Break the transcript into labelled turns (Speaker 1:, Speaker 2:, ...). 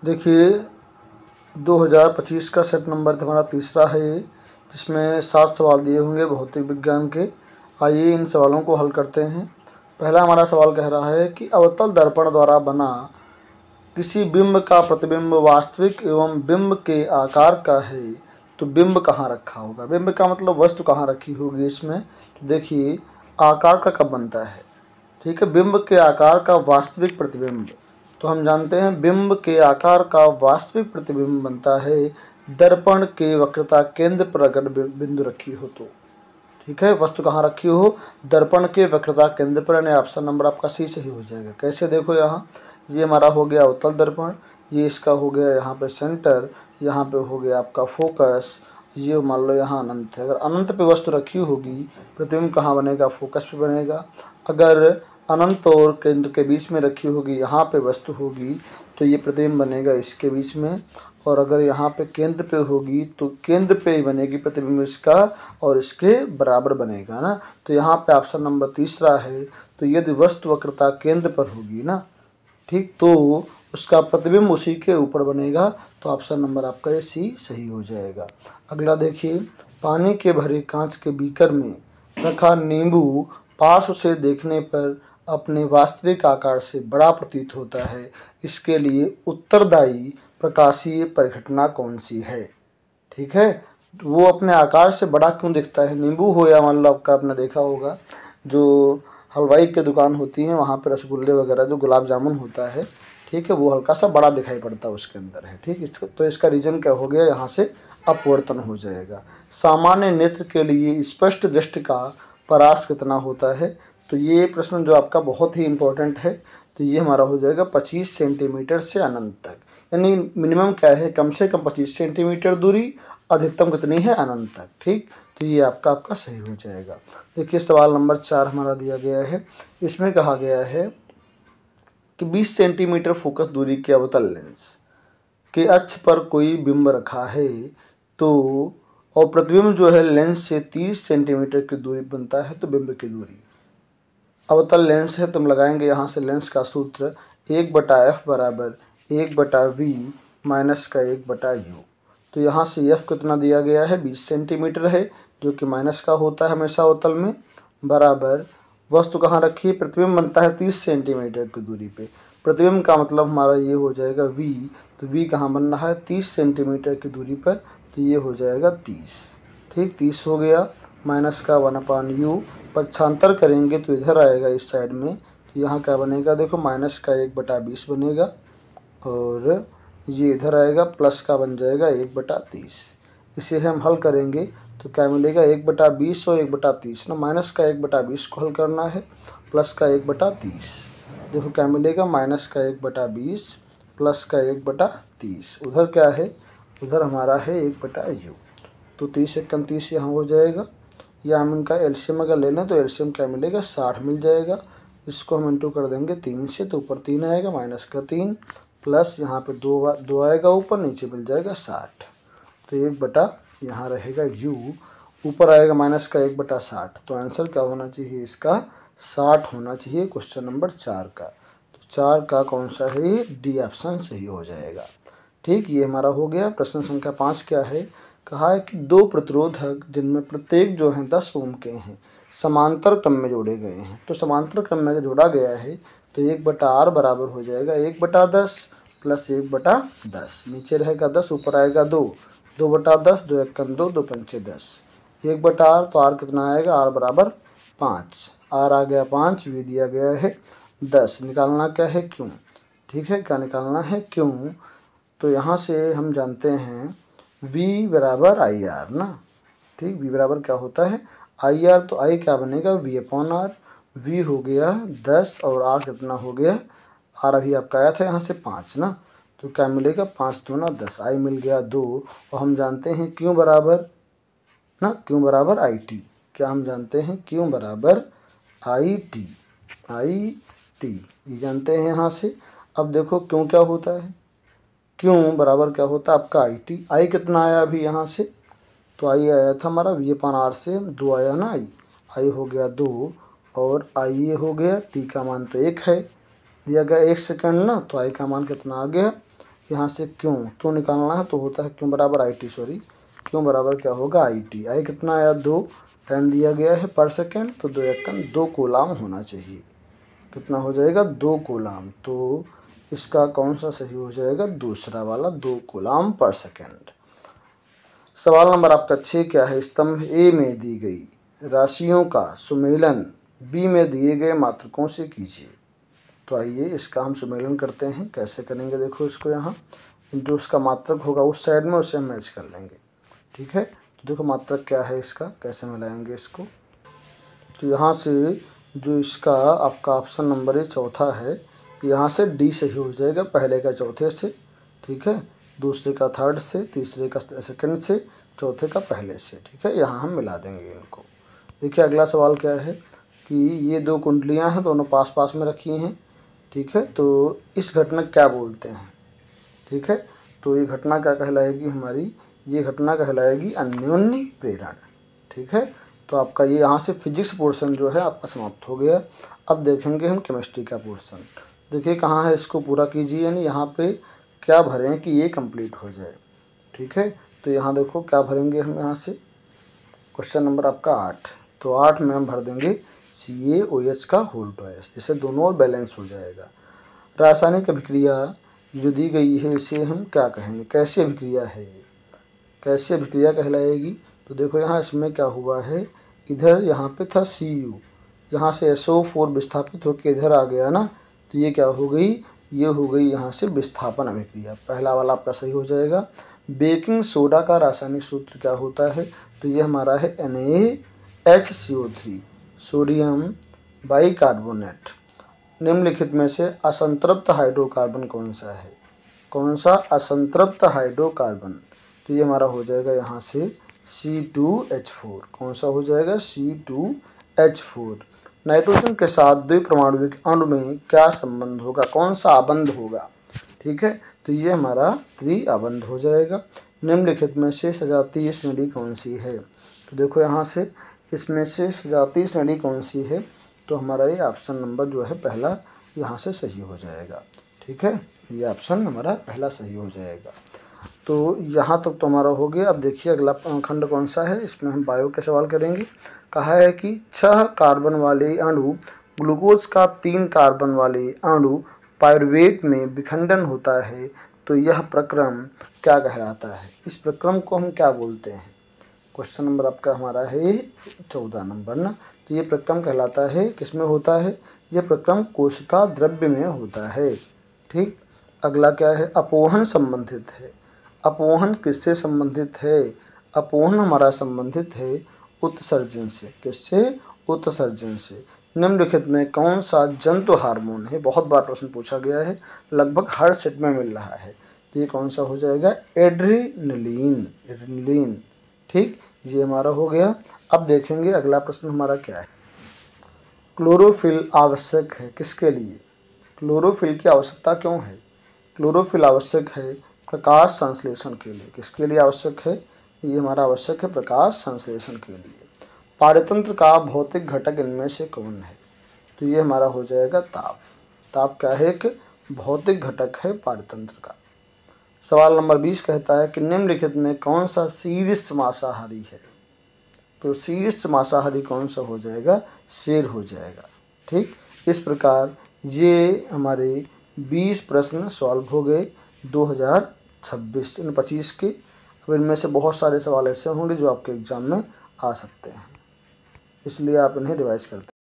Speaker 1: देखिए 2025 का set number हमारा तीसरा है ये, जिसमें 7 सवाल दिए होंगे भौतिक विज्ञान के। आइए इन सवालों को हल करते हैं। पहला हमारा सवाल कह रहा है कि अवतल दर्पण द्वारा बना किसी बिंब का प्रतिबिंब वास्तविक एवं बिंब के आकार का है, तो बिंब कहाँ रखा होगा। बिंब का मतलब वस्तु कहाँ रखी होगी इसमें। तो देखिए आकार का कब बनता है, ठीक है, बिंब के आकार का वास्तविक प्रतिबिंब। तो हम जानते हैं बिंब के आकार का वास्तविक प्रतिबिंब बनता है दर्पण के वक्रता केंद्र पर अगर बिंदु रखी हो तो, ठीक है। वस्तु कहाँ रखी हो, दर्पण के वक्रता केंद्र पर, यानी ऑप्शन नंबर आपका सी सही हो जाएगा। कैसे, देखो यहाँ ये हमारा हो गया अवतल दर्पण, ये इसका हो गया यहाँ पे सेंटर, यहाँ पे हो गया आपका फोकस, ये मान लो यहाँ अनंत है। अगर अनंत पे वस्तु रखी होगी प्रतिबिंब कहाँ बनेगा, फोकस पे बनेगा। अगर अनंत और केंद्र के बीच में रखी होगी, यहाँ पे वस्तु होगी तो ये प्रतिबिंब बनेगा इसके बीच में। और अगर यहाँ पे केंद्र पे होगी तो केंद्र पे ही बनेगी प्रतिबिंब इसका, और इसके बराबर बनेगा ना। तो यहाँ पे ऑप्शन नंबर तीसरा है। तो यदि वस्तु वक्रता केंद्र पर होगी ना, ठीक, तो उसका प्रतिबिंब उसी के ऊपर बनेगा। तो ऑप्शन नंबर आपका ये सी सही हो जाएगा। अगला देखिए, पानी के भरे कांच के बीकर में रखा नींबू पार्श्व से देखने पर अपने वास्तविक आकार से बड़ा प्रतीत होता है, इसके लिए उत्तरदायी प्रकाशीय परिघटना कौन सी है। ठीक है, वो अपने आकार से बड़ा क्यों दिखता है। नींबू हो या मान लो आपका, आपने देखा होगा जो हलवाई की दुकान होती है वहाँ पे रसगुल्ले वगैरह जो गुलाब जामुन होता है, ठीक है, वो हल्का सा बड़ा दिखाई पड़ता है उसके अंदर है, ठीक। इसका तो इसका रीजन क्या हो गया, यहाँ से अपवर्तन हो जाएगा। सामान्य नेत्र के लिए स्पष्ट दृष्टि का परास कितना होता है। तो ये प्रश्न जो आपका बहुत ही इम्पोर्टेंट है। तो ये हमारा हो जाएगा 25 सेंटीमीटर से अनंत तक, यानी मिनिमम क्या है, कम से कम 25 सेंटीमीटर दूरी, अधिकतम कितनी है, अनंत तक, ठीक। तो ये आपका सही हो जाएगा। देखिए सवाल नंबर 4 हमारा दिया गया है। इसमें कहा गया है कि 20 सेंटीमीटर फोकस दूरी के अवतल लेंस के अक्ष पर कोई बिंब रखा है, तो और प्रतिबिंब जो है लेंस से 30 सेंटीमीटर की दूरी बनता है, तो बिंब की दूरी अवतल लेंस है। तुम लगाएंगे यहाँ से लेंस का सूत्र 1/f बराबर 1/v माइनस का 1/u। तो यहाँ से f कितना दिया गया है, 20 सेंटीमीटर है, जो कि माइनस का होता है हमेशा अवतल में, बराबर वस्तु कहाँ रखी है, प्रतिबिंब बनता है 30 सेंटीमीटर की दूरी पे। प्रतिबिंब का मतलब हमारा ये हो जाएगा v, तो v कहाँ बन रहा है, 30 सेंटीमीटर की दूरी पर, तो ये हो जाएगा 30, ठीक, 30 हो गया, माइनस का 1/u। पक्षांतर करेंगे तो इधर आएगा इस साइड में, तो यहाँ क्या बनेगा, देखो माइनस का 1/20 बनेगा, और ये इधर आएगा प्लस का बन जाएगा 1/30। इसे हम हल करेंगे तो क्या मिलेगा, 1/20 और 1/30 ना, माइनस का 1/20 को हल करना है, प्लस का 1/30। देखो क्या मिलेगा, माइनस का 1/20 प्लस का 1/30। उधर क्या है, उधर हमारा है 1/u। तो 30 एकम 30 यहाँ हो जाएगा। या हम इनका एलसीएम अगर ले लें तो एलसीएम क्या मिलेगा, 60 मिल जाएगा। इसको हम इंटू कर देंगे 3 से, तो ऊपर 3 आएगा, माइनस का 3 प्लस यहाँ पे 2 आएगा ऊपर, नीचे मिल जाएगा 60। तो 1 यहाँ रहेगा u, ऊपर आएगा माइनस का 1/60। तो आंसर क्या होना चाहिए इसका, 60 होना चाहिए क्वेश्चन नंबर 4 का। तो 4 का कौन सा है, डी ऑप्शन सही हो जाएगा, ठीक। ये हमारा हो गया। प्रश्न संख्या 5 क्या है, कहा है कि 2 प्रतिरोधक जिनमें प्रत्येक जो है 10 ओम के हैं समांतर क्रम में जोड़े गए हैं। तो समांतर क्रम में जोड़ा गया है तो 1/r बराबर हो जाएगा 1/10 प्लस 1/10। नीचे रहेगा 10, ऊपर आएगा 2, 2/10, 2 एकम 2, 2 पंचे 10, 1/r। तो r कितना आएगा, r बराबर 5, r आ गया 5, v दिया गया है 10। निकालना क्या है, क्यों, ठीक है, क्या निकालना है, क्यों। तो यहाँ से हम जानते हैं v बराबर आई आर ना, ठीक, v बराबर क्या होता है, आई आर। तो i क्या बनेगा, v/r। v हो गया 10 और r कितना हो गया, r अभी आपका आया था यहाँ से 5 ना, तो क्या मिलेगा, 5 दूना 10, i मिल गया 2। और हम जानते हैं q बराबर ना, q बराबर आई टी। क्या हम जानते हैं, q बराबर आई टी, ये जानते हैं यहाँ से। अब देखो क्यों क्या होता है, क्यों बराबर क्या होता है आपका आई टी। आई कितना आया अभी यहाँ से, तो आई आया था हमारा v/r से 2 आया ना, आई हो गया 2 और आई ये हो गया, टी का मान तो 1 है, दिया गया 1 सेकंड ना, तो आई का मान कितना आ गया यहाँ से क्यों निकालना है, तो होता है क्यों बराबर आई टी, क्यों बराबर क्या होगा आई टी। आई कितना आया 2, टाइम दिया गया है पर सेकेंड, तो 2 एकम 2 कूलाम होना चाहिए। कितना हो जाएगा 2 कूलाम, तो इसका कौन सा सही हो जाएगा, दूसरा वाला 2 कूलाम पर सेकेंड। सवाल नंबर आपका 6 क्या है, स्तंभ ए में दी गई राशियों का सुमेलन बी में दिए गए मात्रकों से कीजिए। तो आइए इसका हम सुमेलन करते हैं। कैसे करेंगे, देखो इसको यहाँ जो उसका मात्रक होगा उस साइड में उसे हम मैच कर लेंगे, ठीक है। तो देखो मात्रक क्या है इसका, कैसे मिलाएंगे इसको। तो यहाँ से जो इसका आपका ऑप्शन नंबर चौथा है, यहाँ से डी सही हो जाएगा, पहले का चौथे से, ठीक है, दूसरे का थर्ड से, तीसरे का सेकंड से, चौथे का पहले से, ठीक है। यहाँ हम मिला देंगे इनको। देखिए अगला सवाल क्या है कि ये 2 कुंडलियाँ हैं, दोनों पास पास में रखी हैं, ठीक है। तो इस घटना क्या बोलते हैं, ठीक है। तो ये घटना क्या कहलाएगी हमारी, ये घटना कहलाएगी अन्योन्य प्रेरण, ठीक है। तो आपका ये यहाँ से फिजिक्स पोर्शन जो है आपका समाप्त हो गया। अब देखेंगे हम केमिस्ट्री का पोर्शन। देखिए कहाँ है, इसको पूरा कीजिए, यानी यहाँ पे क्या भरें कि ये कंप्लीट हो जाए, ठीक है। तो यहाँ देखो क्या भरेंगे हम, यहाँ से क्वेश्चन नंबर आपका 8, तो 8 में हम भर देंगे CaOH का होल ट्वाइस, जिससे दोनों ओर बैलेंस हो जाएगा। रासायनिक अभिक्रिया जो दी गई है इसे हम क्या कहेंगे, कैसी अभिक्रिया है ये, कैसी अभिक्रिया कहलाएगी। तो देखो यहाँ इसमें क्या हुआ है, इधर यहाँ पे था Cu, यहाँ से SO4 विस्थापित होकर इधर आ गया ना, तो ये क्या हो गई, ये हो गई यहाँ से विस्थापन अभिक्रिया। पहला वाला आपका सही हो जाएगा। बेकिंग सोडा का रासायनिक सूत्र क्या होता है, तो ये हमारा है NaHCO3 सोडियम बाइकार्बोनेट। निम्नलिखित में से असंतृप्त हाइड्रोकार्बन कौन सा है, कौन सा असंतृप्त हाइड्रोकार्बन, तो ये हमारा हो जाएगा यहाँ से C2H4, कौन सा हो जाएगा C2H4। नाइट्रोजन के साथ द्विपरमाणुविक अणु में क्या संबंध होगा, कौन सा आबंध होगा, ठीक है। तो ये हमारा त्रिआबंध हो जाएगा। निम्नलिखित में से सजातीय श्रेणी कौन सी है, तो देखो यहाँ से इसमें से सजातीय श्रेणी कौन सी है, तो हमारा ये ऑप्शन नंबर जो है पहला यहाँ से सही हो जाएगा, ठीक है। ये ऑप्शन हमारा पहला सही हो जाएगा। तो यहाँ तक तो हमारा हो गया। अब देखिए अगला खंड कौन सा है, इसमें हम बायो के सवाल करेंगे। कहा है कि 6 कार्बन वाले अणु ग्लूकोज का 3 कार्बन वाले अणु पायरुवेट में विखंडन होता है, तो यह प्रक्रम क्या कहलाता है। इस प्रक्रम को हम क्या बोलते हैं, क्वेश्चन नंबर आपका हमारा है 14 नंबर ना। तो ये प्रक्रम कहलाता है, किसमें होता है, यह प्रक्रम कोशिका द्रव्य में होता है, ठीक। अगला क्या है, अपोहन संबंधित है। अपोहन किससे संबंधित है, अपोहन हमारा संबंधित है उत्सर्जन से, किससे, उत्सर्जन से। निम्नलिखित में कौन सा जंतु हार्मोन है, बहुत बार प्रश्न पूछा गया है, लगभग हर सेट में मिल रहा है, तो ये कौन सा हो जाएगा एड्रेनलिन, एड्रेनलिन, ठीक। ये हमारा हो गया। अब देखेंगे अगला प्रश्न हमारा क्या है, क्लोरोफिल आवश्यक है किसके लिए, क्लोरोफिल की आवश्यकता क्यों है। क्लोरोफिल आवश्यक है प्रकाश संश्लेषण के लिए, किसके लिए आवश्यक है, ये हमारा आवश्यक है प्रकाश संश्लेषण के लिए। पारतंत्र का भौतिक घटक इनमें से कौन है, तो ये हमारा हो जाएगा ताप। ताप क्या है, एक भौतिक घटक है पारतंत्र का। सवाल नंबर 20 कहता है कि निम्नलिखित में कौन सा शीर्ष मांसाहारी है, तो शीर्ष मांसाहारी कौन सा हो जाएगा, शेर हो जाएगा, ठीक। इस प्रकार ये हमारे 20 प्रश्न सॉल्व हो गए 2026-25 के। अब इनमें से बहुत सारे सवाल ऐसे होंगे जो आपके एग्ज़ाम में आ सकते हैं, इसलिए आप इन्हें रिवाइज करते हैं।